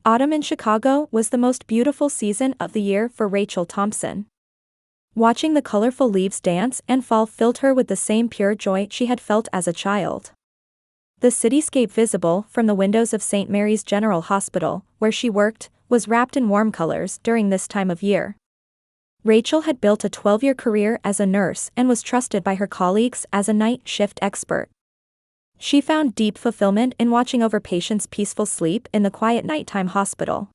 Autumn in Chicago was the most beautiful season of the year for Rachel Thompson. Watching the colorful leaves dance and fall filled her with the same pure joy she had felt as a child. The cityscape visible from the windows of St. Mary's General Hospital, where she worked, was wrapped in warm colors during this time of year. Rachel had built a 12-year career as a nurse and was trusted by her colleagues as a night shift expert. She found deep fulfillment in watching over patients' peaceful sleep in the quiet nighttime hospital.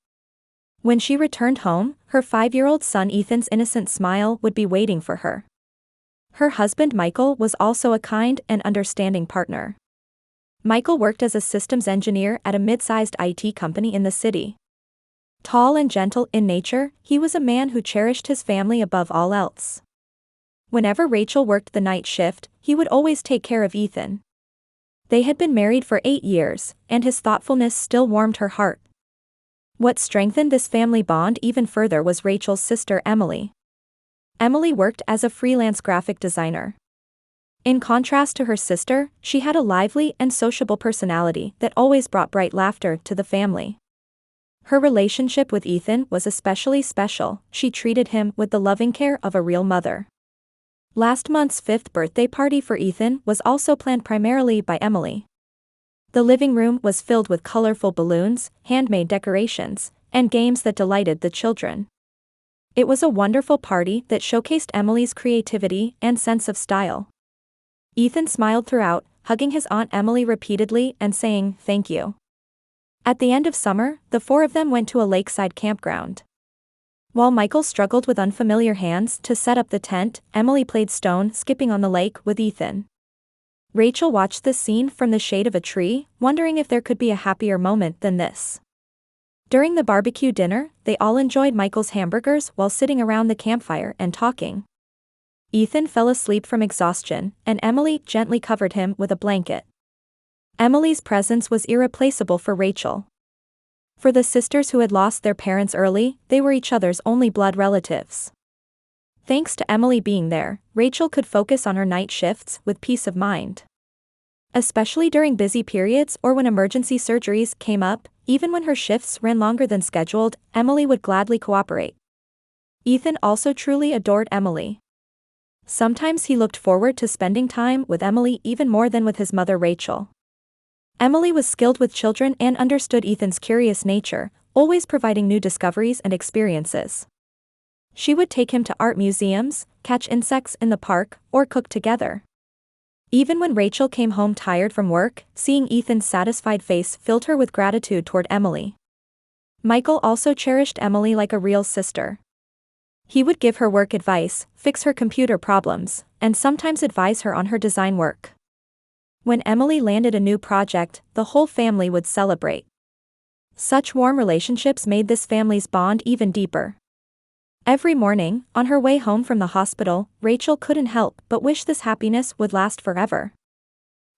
When she returned home, her 5-year-old son Ethan's innocent smile would be waiting for her. Her husband Michael was also a kind and understanding partner. Michael worked as a systems engineer at a mid-sized IT company in the city. Tall and gentle in nature, he was a man who cherished his family above all else. Whenever Rachel worked the night shift, he would always take care of Ethan. They had been married for 8 years, and his thoughtfulness still warmed her heart. What strengthened this family bond even further was Rachel's sister Emily. Emily worked as a freelance graphic designer. In contrast to her sister, she had a lively and sociable personality that always brought bright laughter to the family. Her relationship with Ethan was especially special. She treated him with the loving care of a real mother. Last month's 5th birthday party for Ethan was also planned primarily by Emily. The living room was filled with colorful balloons, handmade decorations, and games that delighted the children. It was a wonderful party that showcased Emily's creativity and sense of style. Ethan smiled throughout, hugging his Aunt Emily repeatedly and saying, "Thank you." At the end of summer, the 4 of them went to a lakeside campground. While Michael struggled with unfamiliar hands to set up the tent, Emily played stone skipping on the lake with Ethan. Rachel watched this scene from the shade of a tree, wondering if there could be a happier moment than this. During the barbecue dinner, they all enjoyed Michael's hamburgers while sitting around the campfire and talking. Ethan fell asleep from exhaustion, and Emily gently covered him with a blanket. Emily's presence was irreplaceable for Rachel. For the sisters who had lost their parents early, they were each other's only blood relatives. Thanks to Emily being there, Rachel could focus on her night shifts with peace of mind. Especially during busy periods or when emergency surgeries came up, even when her shifts ran longer than scheduled, Emily would gladly cooperate. Ethan also truly adored Emily. Sometimes he looked forward to spending time with Emily even more than with his mother Rachel. Emily was skilled with children and understood Ethan's curious nature, always providing new discoveries and experiences. She would take him to art museums, catch insects in the park, or cook together. Even when Rachel came home tired from work, seeing Ethan's satisfied face filled her with gratitude toward Emily. Michael also cherished Emily like a real sister. He would give her work advice, fix her computer problems, and sometimes advise her on her design work. When Emily landed a new project, the whole family would celebrate. Such warm relationships made this family's bond even deeper. Every morning, on her way home from the hospital, Rachel couldn't help but wish this happiness would last forever.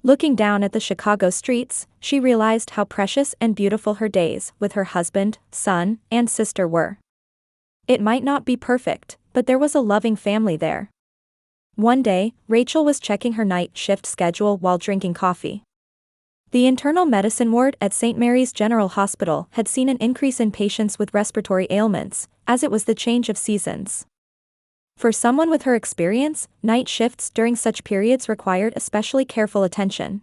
Looking down at the Chicago streets, she realized how precious and beautiful her days with her husband, son, and sister were. It might not be perfect, but there was a loving family there. One day, Rachel was checking her night shift schedule while drinking coffee. The internal medicine ward at St. Mary's General Hospital had seen an increase in patients with respiratory ailments, as it was the change of seasons. For someone with her experience, night shifts during such periods required especially careful attention.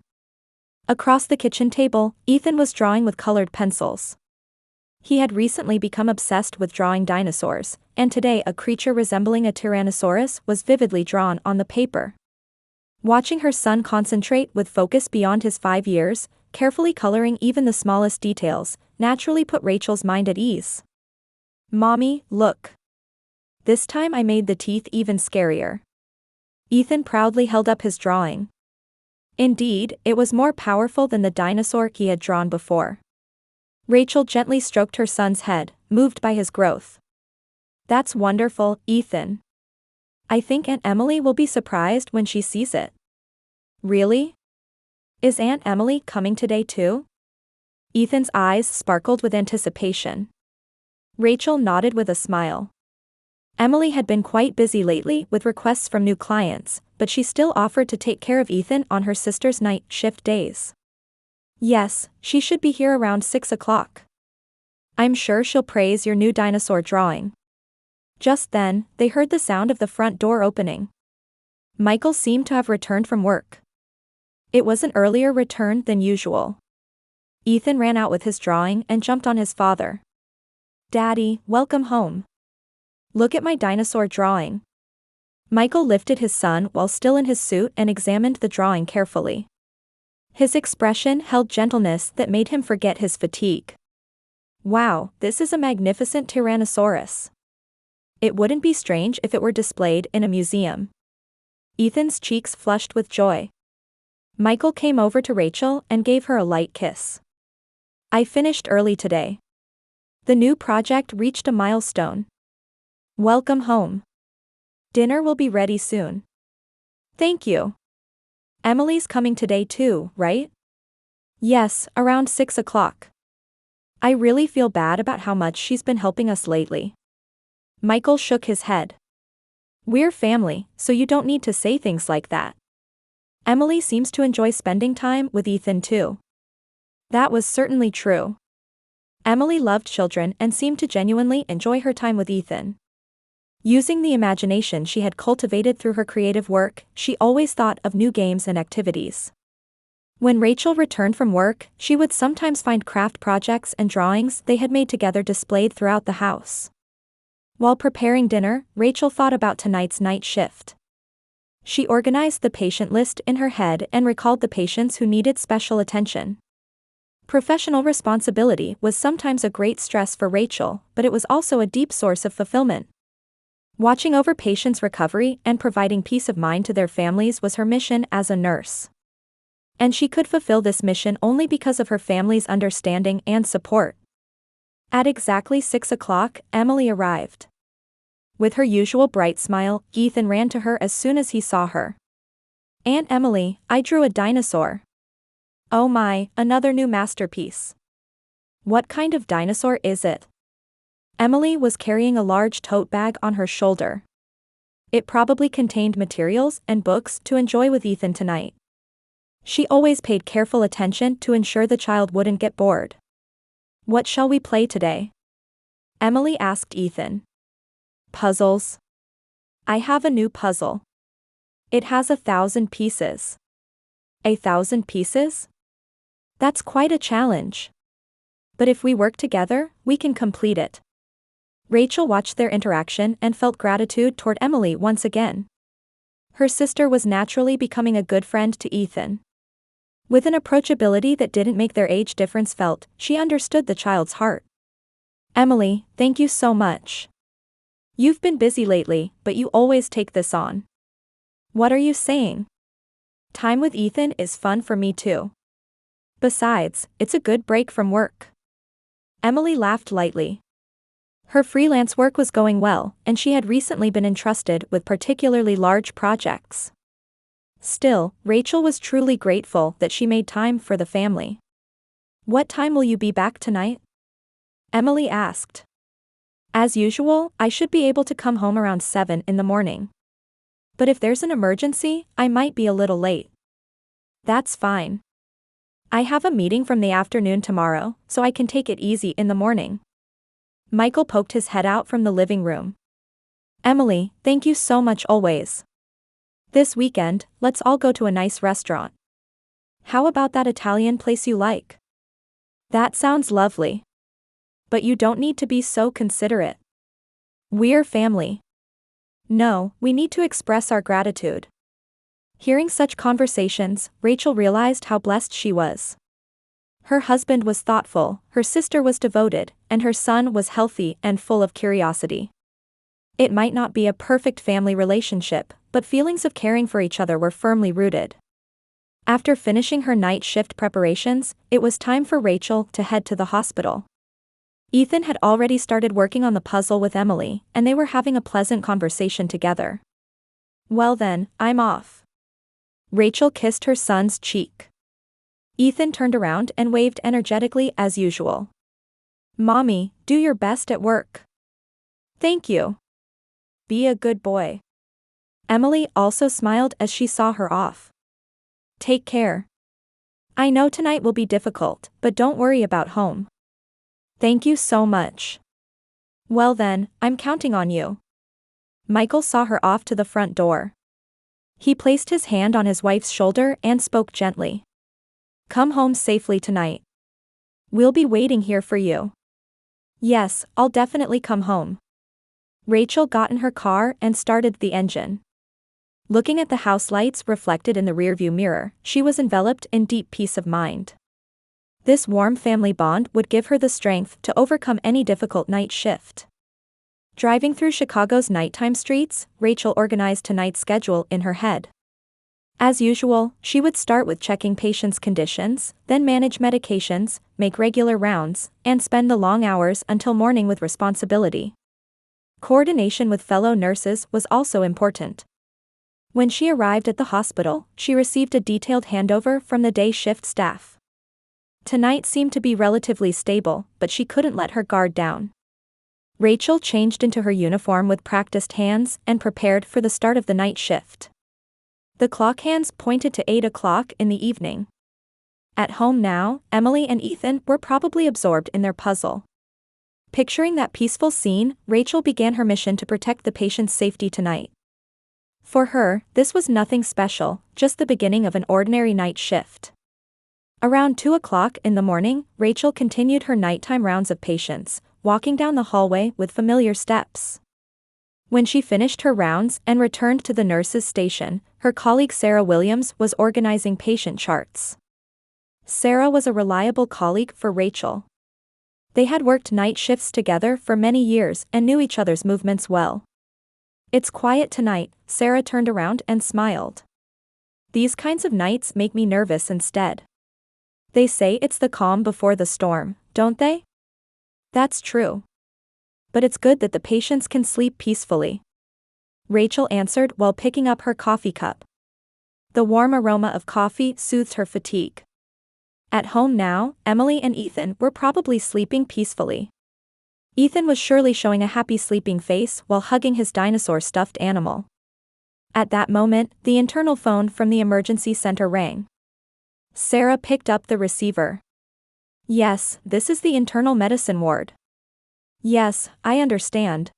Across the kitchen table, Ethan was drawing with colored pencils. He had recently become obsessed with drawing dinosaurs, and today a creature resembling a Tyrannosaurus was vividly drawn on the paper. Watching her son concentrate with focus beyond his 5 years, carefully coloring even the smallest details, naturally put Rachel's mind at ease. "Mommy, look. This time I made the teeth even scarier." Ethan proudly held up his drawing. Indeed, it was more powerful than the dinosaur he had drawn before. Rachel gently stroked her son's head, moved by his growth. "That's wonderful, Ethan. I think Aunt Emily will be surprised when she sees it." "Really? Is Aunt Emily coming today too?" Ethan's eyes sparkled with anticipation. Rachel nodded with a smile. Emily had been quite busy lately with requests from new clients, but she still offered to take care of Ethan on her sister's night shift days. "Yes, she should be here around 6 o'clock. I'm sure she'll praise your new dinosaur drawing. Just then, they heard the sound of the front door opening. Michael seemed to have returned from work. It was an earlier return than usual. Ethan ran out with his drawing and jumped on his father. "Daddy, welcome home. Look at my dinosaur drawing." Michael lifted his son while still in his suit and examined the drawing carefully. His expression held gentleness that made him forget his fatigue. "Wow, this is a magnificent Tyrannosaurus. It wouldn't be strange if it were displayed in a museum." Ethan's cheeks flushed with joy. Michael came over to Rachel and gave her a light kiss. "I finished early today. The new project reached a milestone. Welcome home. Dinner will be ready soon." "Thank you. Emily's coming today too, right?" "Yes, around 6 o'clock. I really feel bad about how much she's been helping us lately." Michael shook his head. "We're family, so you don't need to say things like that. Emily seems to enjoy spending time with Ethan too." That was certainly true. Emily loved children and seemed to genuinely enjoy her time with Ethan. Using the imagination she had cultivated through her creative work, she always thought of new games and activities. When Rachel returned from work, she would sometimes find craft projects and drawings they had made together displayed throughout the house. While preparing dinner, Rachel thought about tonight's night shift. She organized the patient list in her head and recalled the patients who needed special attention. Professional responsibility was sometimes a great stress for Rachel, but it was also a deep source of fulfillment. Watching over patients' recovery and providing peace of mind to their families was her mission as a nurse. And she could fulfill this mission only because of her family's understanding and support. At exactly 6 o'clock, Emily arrived. With her usual bright smile, Ethan ran to her as soon as he saw her. "Aunt Emily, I drew a dinosaur." "Oh my, another new masterpiece. What kind of dinosaur is it?" Emily was carrying a large tote bag on her shoulder. It probably contained materials and books to enjoy with Ethan tonight. She always paid careful attention to ensure the child wouldn't get bored. "What shall we play today?" Emily asked Ethan. "Puzzles. I have a new puzzle. It has 1,000 pieces." 1,000 pieces? That's quite a challenge. But if we work together, we can complete it. Rachel watched their interaction and felt gratitude toward Emily once again. Her sister was naturally becoming a good friend to Ethan. With an approachability that didn't make their age difference felt, she understood the child's heart. "Emily, thank you so much. You've been busy lately, but you always take this on." "What are you saying? Time with Ethan is fun for me too. Besides, it's a good break from work." Emily laughed lightly. Her freelance work was going well, and she had recently been entrusted with particularly large projects. Still, Rachel was truly grateful that she made time for the family. "What time will you be back tonight?" Emily asked. "As usual, I should be able to come home around 7 in the morning. But if there's an emergency, I might be a little late." "That's fine. I have a meeting from the afternoon tomorrow, so I can take it easy in the morning." Michael poked his head out from the living room. "Emily, thank you so much always. This weekend, let's all go to a nice restaurant. How about that Italian place you like?" "That sounds lovely. But you don't need to be so considerate. We're family. No, we need to express our gratitude." Hearing such conversations, Rachel realized how blessed she was. Her husband was thoughtful, her sister was devoted, and her son was healthy and full of curiosity. It might not be a perfect family relationship, but feelings of caring for each other were firmly rooted. After finishing her night shift preparations, it was time for Rachel to head to the hospital. Ethan had already started working on the puzzle with Emily, and they were having a pleasant conversation together. "Well then, I'm off." Rachel kissed her son's cheek. Ethan turned around and waved energetically as usual. "Mommy, do your best at work." "Thank you. Be a good boy." Emily also smiled as she saw her off. "Take care. I know tonight will be difficult, but don't worry about home." Thank you so much. Well then, I'm counting on you. Michael saw her off to the front door. He placed his hand on his wife's shoulder and spoke gently. Come home safely tonight. We'll be waiting here for you. Yes, I'll definitely come home. Rachel got in her car and started the engine. Looking at the house lights reflected in the rearview mirror, she was enveloped in deep peace of mind. This warm family bond would give her the strength to overcome any difficult night shift. Driving through Chicago's nighttime streets, Rachel organized tonight's schedule in her head. As usual, she would start with checking patients' conditions, then manage medications, make regular rounds, and spend the long hours until morning with responsibility. Coordination with fellow nurses was also important. When she arrived at the hospital, she received a detailed handover from the day shift staff. Tonight seemed to be relatively stable, but she couldn't let her guard down. Rachel changed into her uniform with practiced hands and prepared for the start of the night shift. The clock hands pointed to 8 o'clock in the evening. At home now, Emily and Ethan were probably absorbed in their puzzle. Picturing that peaceful scene, Rachel began her mission to protect the patient's safety tonight. For her, this was nothing special, just the beginning of an ordinary night shift. Around 2 o'clock in the morning, Rachel continued her nighttime rounds of patients, walking down the hallway with familiar steps. When she finished her rounds and returned to the nurse's station, her colleague Sarah Williams was organizing patient charts. Sarah was a reliable colleague for Rachel. They had worked night shifts together for many years and knew each other's movements well. It's quiet tonight, Sarah turned around and smiled. These kinds of nights make me nervous instead. They say it's the calm before the storm, don't they? That's true. But it's good that the patients can sleep peacefully. Rachel answered while picking up her coffee cup. The warm aroma of coffee soothed her fatigue. At home now, Emily and Ethan were probably sleeping peacefully. Ethan was surely showing a happy sleeping face while hugging his dinosaur stuffed animal. At that moment, the internal phone from the emergency center rang. Sarah picked up the receiver. Yes, this is the internal medicine ward. Yes, I understand.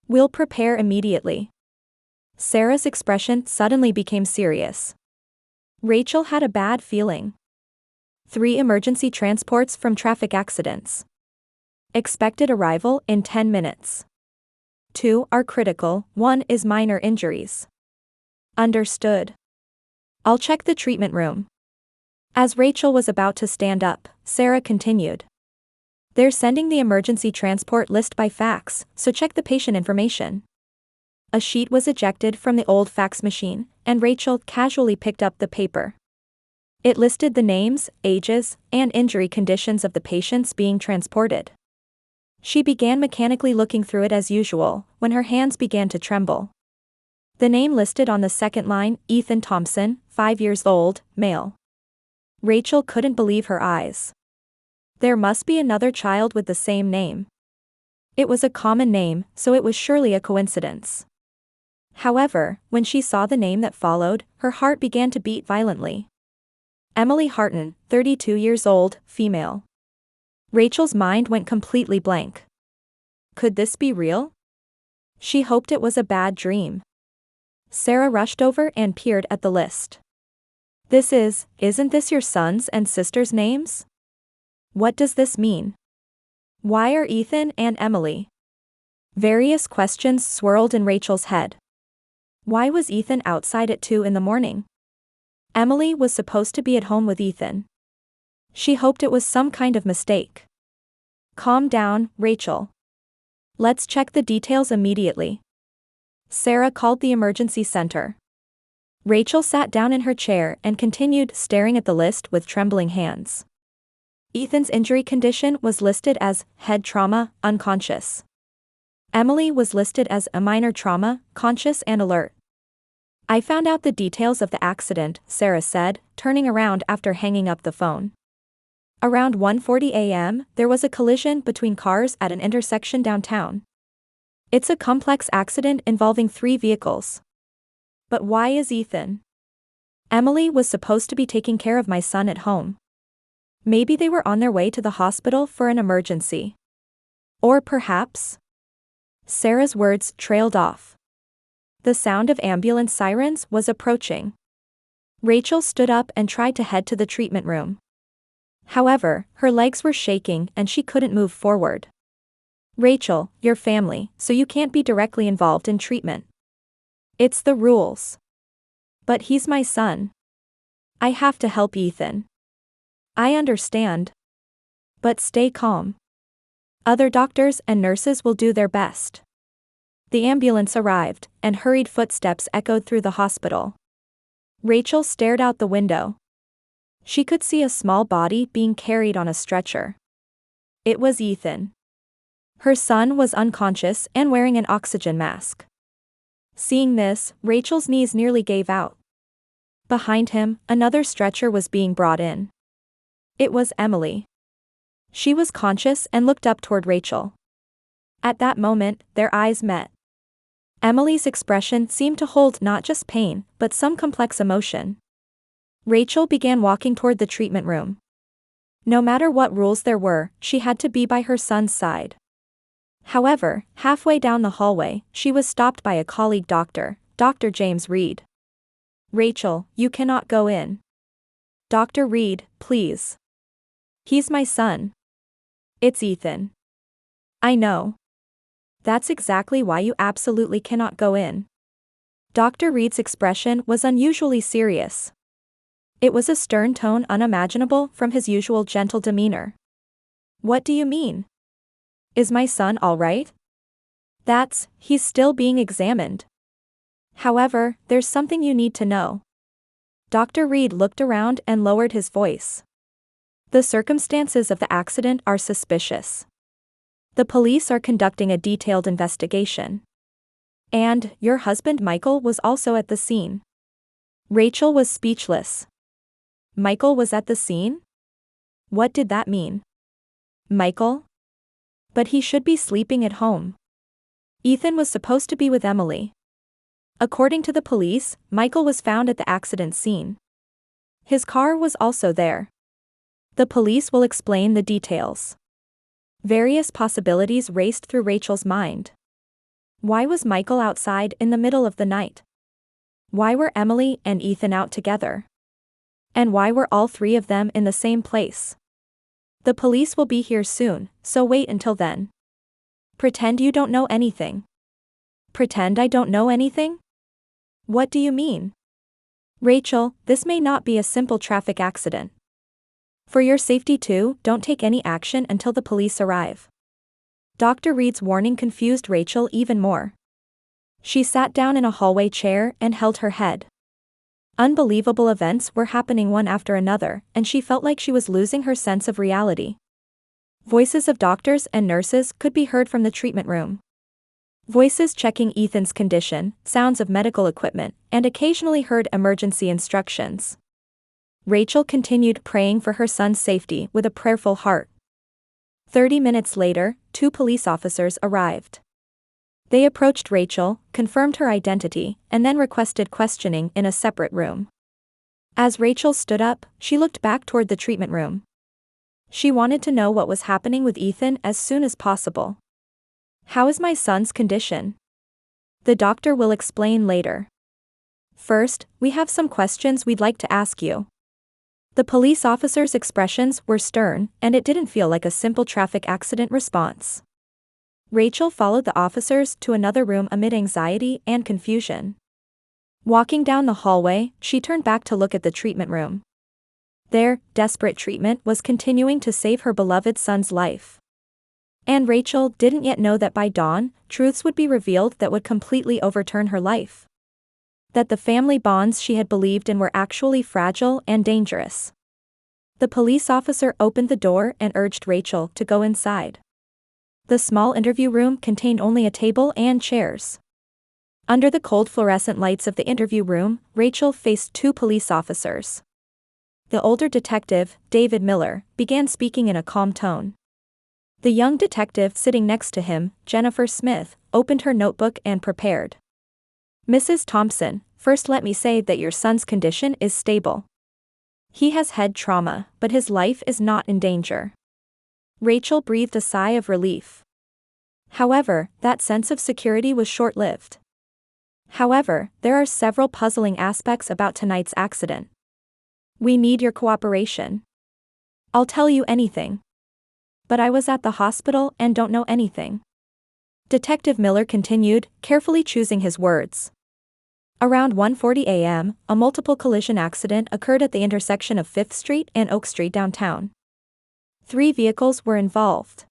We'll prepare immediately. Sarah's expression suddenly became serious. Rachel had a bad feeling. 3 emergency transports from traffic accidents. Expected arrival in 10 minutes. 2 are critical, 1 is minor injuries. Understood. I'll check the treatment room. As Rachel was about to stand up, Sarah continued. They're sending the emergency transport list by fax, so check the patient information. A sheet was ejected from the old fax machine, and Rachel casually picked up the paper. It listed the names, ages, and injury conditions of the patients being transported. She began mechanically looking through it as usual, when her hands began to tremble. The name listed on the second line, Ethan Thompson, 5 years old, male. Rachel couldn't believe her eyes. There must be another child with the same name. It was a common name, so it was surely a coincidence. However, when she saw the name that followed, her heart began to beat violently. Emily Harton, 32 years old, female. Rachel's mind went completely blank. Could this be real? She hoped it was a bad dream. Sarah rushed over and peered at the list. Isn't this your son's and sister's names? What does this mean? Why are Ethan and Emily? Various questions swirled in Rachel's head. Why was Ethan outside at 2 in the morning? Emily was supposed to be at home with Ethan. She hoped it was some kind of mistake. Calm down, Rachel. Let's check the details immediately. Sarah called the emergency center. Rachel sat down in her chair and continued staring at the list with trembling hands. Ethan's injury condition was listed as head trauma, unconscious. Emily was listed as a minor trauma, conscious and alert. I found out the details of the accident, Sarah said, turning around after hanging up the phone. Around 1:40 a.m., there was a collision between cars at an intersection downtown. It's a complex accident involving 3 vehicles. But why is Ethan? Emily was supposed to be taking care of my son at home. Maybe they were on their way to the hospital for an emergency. Or perhaps... Sarah's words trailed off. The sound of ambulance sirens was approaching. Rachel stood up and tried to head to the treatment room. However, her legs were shaking and she couldn't move forward. Rachel, you're family, so you can't be directly involved in treatment. It's the rules. But he's my son. I have to help Ethan. I understand. But stay calm. Other doctors and nurses will do their best. The ambulance arrived, and hurried footsteps echoed through the hospital. Rachel stared out the window. She could see a small body being carried on a stretcher. It was Ethan. Her son was unconscious and wearing an oxygen mask. Seeing this, Rachel's knees nearly gave out. Behind him, another stretcher was being brought in. It was Emily. She was conscious and looked up toward Rachel. At that moment, their eyes met. Emily's expression seemed to hold not just pain, but some complex emotion. Rachel began walking toward the treatment room. No matter what rules there were, she had to be by her son's side. However, halfway down the hallway, she was stopped by a colleague doctor, Dr. James Reed. Rachel, you cannot go in. Dr. Reed, please. He's my son. It's Ethan. I know. That's exactly why you absolutely cannot go in. Dr. Reed's expression was unusually serious. It was a stern tone unimaginable from his usual gentle demeanor. What do you mean? Is my son all right? He's still being examined. However, there's something you need to know. Dr. Reed looked around and lowered his voice. The circumstances of the accident are suspicious. The police are conducting a detailed investigation. And, your husband Michael was also at the scene. Rachel was speechless. Michael was at the scene? What did that mean? Michael? But he should be sleeping at home. Ethan was supposed to be with Emily. According to the police, Michael was found at the accident scene. His car was also there. The police will explain the details. Various possibilities raced through Rachel's mind. Why was Michael outside in the middle of the night? Why were Emily and Ethan out together? And why were all three of them in the same place? The police will be here soon, so wait until then. Pretend you don't know anything. Pretend I don't know anything? What do you mean? Rachel, this may not be a simple traffic accident. For your safety too, don't take any action until the police arrive. Dr. Reed's warning confused Rachel even more. She sat down in a hallway chair and held her head. Unbelievable events were happening one after another, and she felt like she was losing her sense of reality. Voices of doctors and nurses could be heard from the treatment room. Voices checking Ethan's condition, sounds of medical equipment, and occasionally heard emergency instructions. Rachel continued praying for her son's safety with a prayerful heart. 30 minutes later, 2 police officers arrived. They approached Rachel, confirmed her identity, and then requested questioning in a separate room. As Rachel stood up, she looked back toward the treatment room. She wanted to know what was happening with Ethan as soon as possible. How is my son's condition? The doctor will explain later. First, we have some questions we'd like to ask you. The police officer's expressions were stern, and it didn't feel like a simple traffic accident response. Rachel followed the officers to another room amid anxiety and confusion. Walking down the hallway, she turned back to look at the treatment room. There, desperate treatment was continuing to save her beloved son's life. And Rachel didn't yet know that by dawn, truths would be revealed that would completely overturn her life. That the family bonds she had believed in were actually fragile and dangerous. The police officer opened the door and urged Rachel to go inside. The small interview room contained only a table and chairs. Under the cold fluorescent lights of the interview room, Rachel faced 2 police officers. The older detective, David Miller, began speaking in a calm tone. The young detective sitting next to him, Jennifer Smith, opened her notebook and prepared. Mrs. Thompson, first let me say that your son's condition is stable. He has head trauma, but his life is not in danger. Rachel breathed a sigh of relief. However, that sense of security was short-lived. However, there are several puzzling aspects about tonight's accident. We need your cooperation. I'll tell you anything. But I was at the hospital and don't know anything. Detective Miller continued, carefully choosing his words. Around 1:40 a.m., a multiple collision accident occurred at the intersection of 5th Street and Oak Street downtown. 3 vehicles were involved.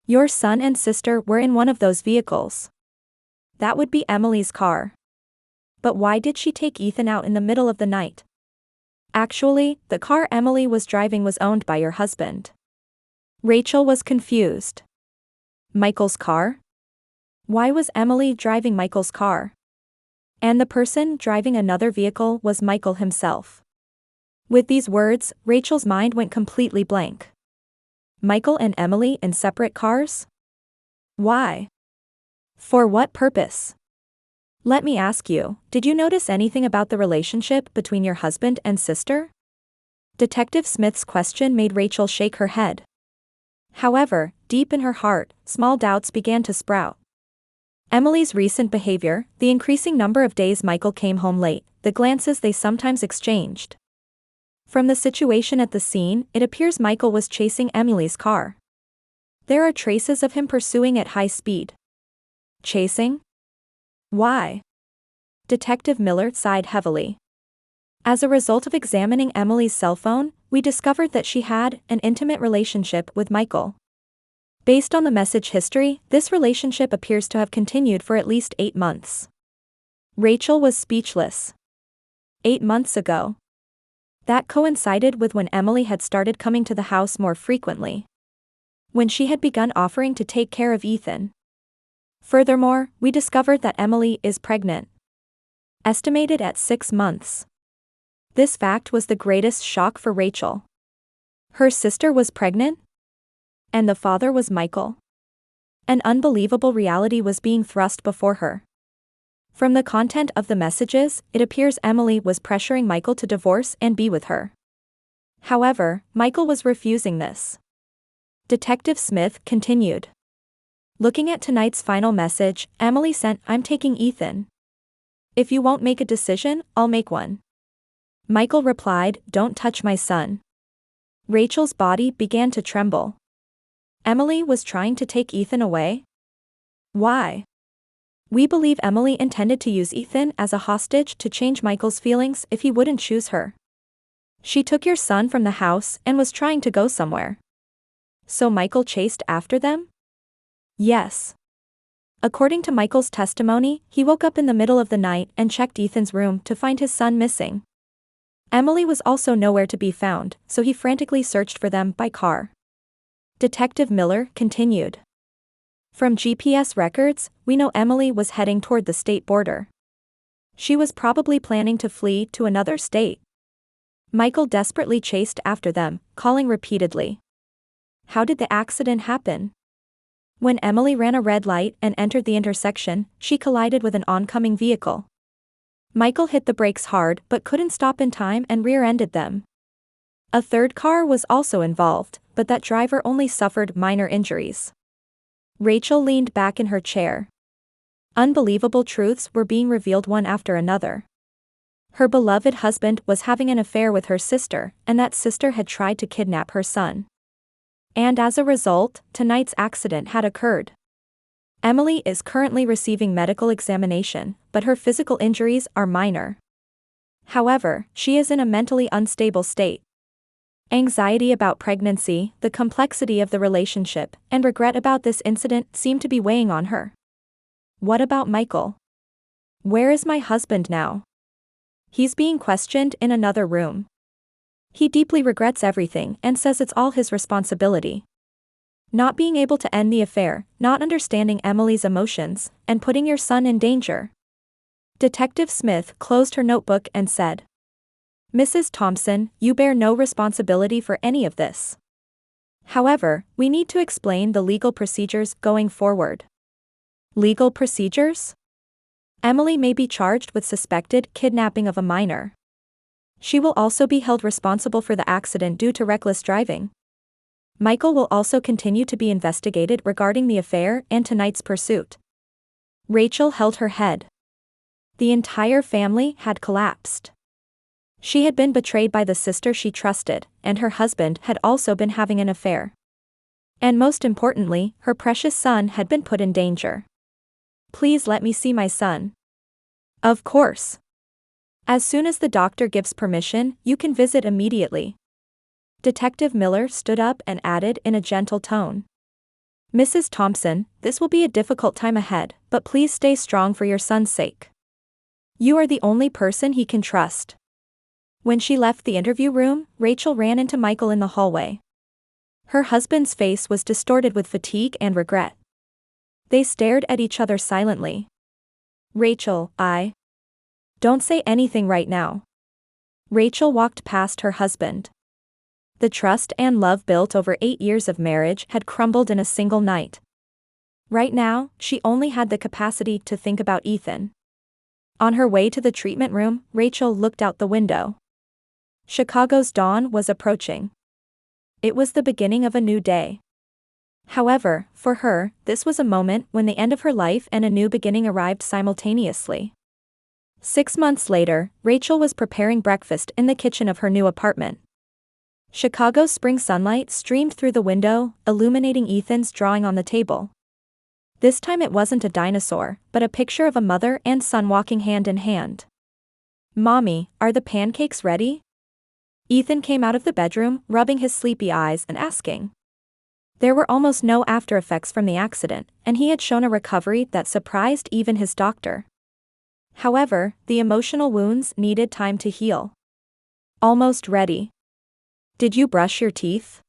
Your son and sister were in one of those vehicles. That would be Emily's car. But why did she take Ethan out in the middle of the night? Actually, the car Emily was driving was owned by your husband. Rachel was confused. Michael's car? Why was Emily driving Michael's car? And the person driving another vehicle was Michael himself. With these words, Rachel's mind went completely blank. Michael and Emily in separate cars? Why? For what purpose? Let me ask you, did you notice anything about the relationship between your husband and sister? Detective Smith's question made Rachel shake her head. However, deep in her heart, small doubts began to sprout. Emily's recent behavior, the increasing number of days Michael came home late, the glances they sometimes exchanged. From the situation at the scene, it appears Michael was chasing Emily's car. There are traces of him pursuing at high speed. Chasing? Why? Detective Miller sighed heavily. As a result of examining Emily's cell phone, we discovered that she had an intimate relationship with Michael. Based on the message history, this relationship appears to have continued for at least 8 months. Rachel was speechless. 8 months ago. That coincided with when Emily had started coming to the house more frequently. When she had begun offering to take care of Ethan. Furthermore, we discovered that Emily is pregnant. Estimated at 6 months. This fact was the greatest shock for Rachel. Her sister was pregnant? And the father was Michael. An unbelievable reality was being thrust before her. From the content of the messages, it appears Emily was pressuring Michael to divorce and be with her. However, Michael was refusing this. Detective Smith continued. Looking at tonight's final message, Emily sent, "I'm taking Ethan. If you won't make a decision, I'll make one." Michael replied, "Don't touch my son." Rachel's body began to tremble. Emily was trying to take Ethan away? Why? We believe Emily intended to use Ethan as a hostage to change Michael's feelings if he wouldn't choose her. She took your son from the house and was trying to go somewhere. So Michael chased after them? Yes. According to Michael's testimony, he woke up in the middle of the night and checked Ethan's room to find his son missing. Emily was also nowhere to be found, so he frantically searched for them by car. Detective Miller continued. From GPS records, we know Emily was heading toward the state border. She was probably planning to flee to another state. Michael desperately chased after them, calling repeatedly. How did the accident happen? When Emily ran a red light and entered the intersection, she collided with an oncoming vehicle. Michael hit the brakes hard but couldn't stop in time and rear-ended them. A third car was also involved, but that driver only suffered minor injuries. Rachel leaned back in her chair. Unbelievable truths were being revealed one after another. Her beloved husband was having an affair with her sister, and that sister had tried to kidnap her son. And as a result, tonight's accident had occurred. Emily is currently receiving medical examination, but her physical injuries are minor. However, she is in a mentally unstable state. Anxiety about pregnancy, the complexity of the relationship, and regret about this incident seem to be weighing on her. What about Michael? Where is my husband now? He's being questioned in another room. He deeply regrets everything and says it's all his responsibility. Not being able to end the affair, not understanding Emily's emotions, and putting your son in danger. Detective Smith closed her notebook and said, "Mrs. Thompson, you bear no responsibility for any of this. However, we need to explain the legal procedures going forward." Legal procedures? Emily may be charged with suspected kidnapping of a minor. She will also be held responsible for the accident due to reckless driving. Michael will also continue to be investigated regarding the affair and tonight's pursuit. Rachel held her head. The entire family had collapsed. She had been betrayed by the sister she trusted, and her husband had also been having an affair. And most importantly, her precious son had been put in danger. Please let me see my son. Of course. As soon as the doctor gives permission, you can visit immediately. Detective Miller stood up and added in a gentle tone. Mrs. Thompson, this will be a difficult time ahead, but please stay strong for your son's sake. You are the only person he can trust. When she left the interview room, Rachel ran into Michael in the hallway. Her husband's face was distorted with fatigue and regret. They stared at each other silently. Rachel, Don't say anything right now. Rachel walked past her husband. The trust and love built over 8 years of marriage had crumbled in a single night. Right now, she only had the capacity to think about Ethan. On her way to the treatment room, Rachel looked out the window. Chicago's dawn was approaching. It was the beginning of a new day. However, for her, this was a moment when the end of her life and a new beginning arrived simultaneously. 6 months later, Rachel was preparing breakfast in the kitchen of her new apartment. Chicago's spring sunlight streamed through the window, illuminating Ethan's drawing on the table. This time it wasn't a dinosaur, but a picture of a mother and son walking hand in hand. Mommy, are the pancakes ready? Ethan came out of the bedroom, rubbing his sleepy eyes and asking. There were almost no after effects from the accident, and he had shown a recovery that surprised even his doctor. However, the emotional wounds needed time to heal. Almost ready. Did you brush your teeth?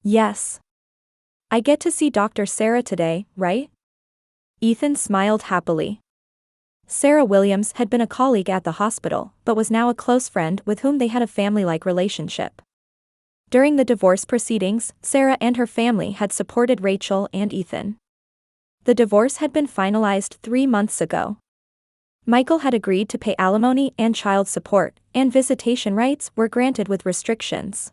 Yes. I get to see Dr. Sarah today, right? Ethan smiled happily. Sarah Williams had been a colleague at the hospital, but was now a close friend with whom they had a family-like relationship. During the divorce proceedings, Sarah and her family had supported Rachel and Ethan. The divorce had been finalized 3 months ago. Michael had agreed to pay alimony and child support, and visitation rights were granted with restrictions.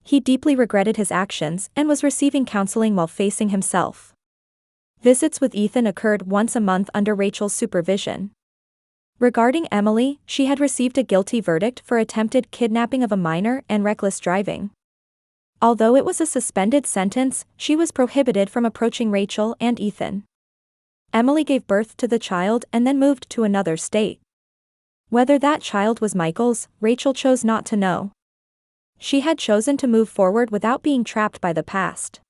He deeply regretted his actions and was receiving counseling while facing himself. Visits with Ethan occurred once a month under Rachel's supervision. Regarding Emily, she had received a guilty verdict for attempted kidnapping of a minor and reckless driving. Although it was a suspended sentence, she was prohibited from approaching Rachel and Ethan. Emily gave birth to the child and then moved to another state. Whether that child was Michael's, Rachel chose not to know. She had chosen to move forward without being trapped by the past.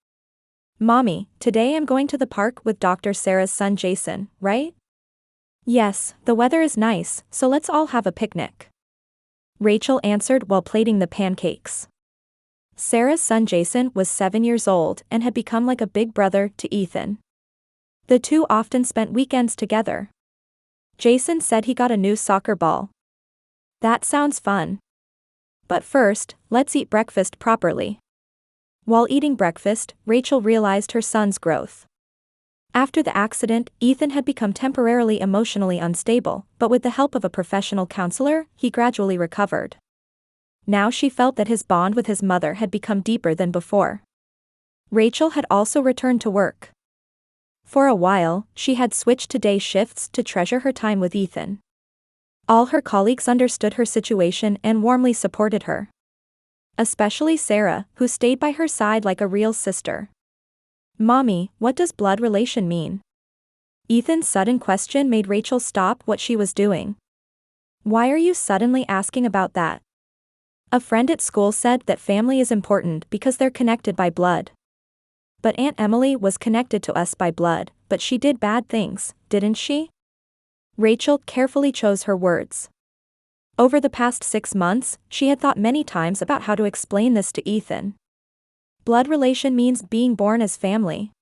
Mommy, today I'm going to the park with Dr. Sarah's son Jason, right? Yes, the weather is nice, so let's all have a picnic. Rachel answered while plating the pancakes. Sarah's son Jason was 7 years old and had become like a big brother to Ethan. The two often spent weekends together. Jason said he got a new soccer ball. That sounds fun. But first, let's eat breakfast properly. While eating breakfast, Rachel realized her son's growth. After the accident, Ethan had become temporarily emotionally unstable, but with the help of a professional counselor, he gradually recovered. Now she felt that his bond with his mother had become deeper than before. Rachel had also returned to work. For a while, she had switched to day shifts to treasure her time with Ethan. All her colleagues understood her situation and warmly supported her. Especially Sarah, who stayed by her side like a real sister. Mommy, what does blood relation mean? Ethan's sudden question made Rachel stop what she was doing. Why are you suddenly asking about that? A friend at school said that family is important because they're connected by blood. But Aunt Emily was connected to us by blood, but she did bad things, didn't she? Rachel carefully chose her words. Over the past 6 months, she had thought many times about how to explain this to Ethan. Blood relation means being born as family.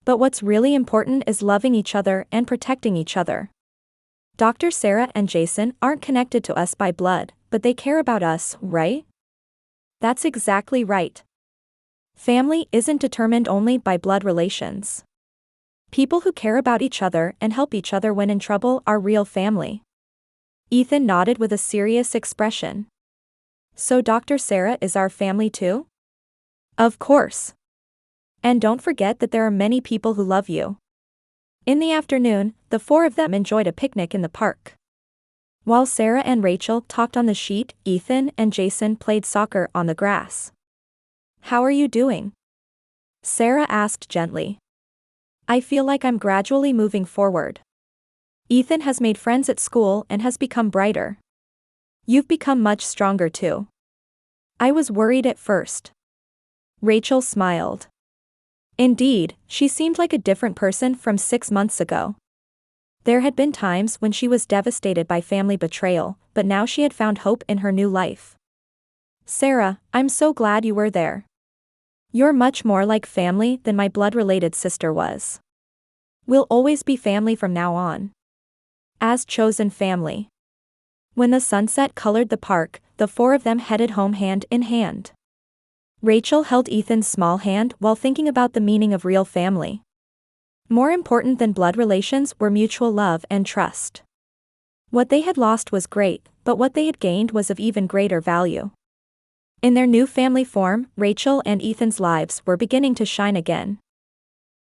But what's really important is loving each other and protecting each other. Dr. Sarah and Jason aren't connected to us by blood, but they care about us, right? That's exactly right. Family isn't determined only by blood relations. People who care about each other and help each other when in trouble are real family. Ethan nodded with a serious expression. So Dr. Sarah is our family too? Of course. And don't forget that there are many people who love you. In the afternoon, the four of them enjoyed a picnic in the park. While Sarah and Rachel talked on the sheet, Ethan and Jason played soccer on the grass. How are you doing? Sarah asked gently. I feel like I'm gradually moving forward. Ethan has made friends at school and has become brighter. You've become much stronger too. I was worried at first. Rachel smiled. Indeed, she seemed like a different person from 6 months ago. There had been times when she was devastated by family betrayal, but now she had found hope in her new life. Sarah, I'm so glad you were there. You're much more like family than my blood-related sister was. We'll always be family from now on. As chosen family. When the sunset colored the park, the four of them headed home hand in hand. Rachel held Ethan's small hand while thinking about the meaning of real family. More important than blood relations were mutual love and trust. What they had lost was great, but what they had gained was of even greater value. In their new family form, Rachel and Ethan's lives were beginning to shine again.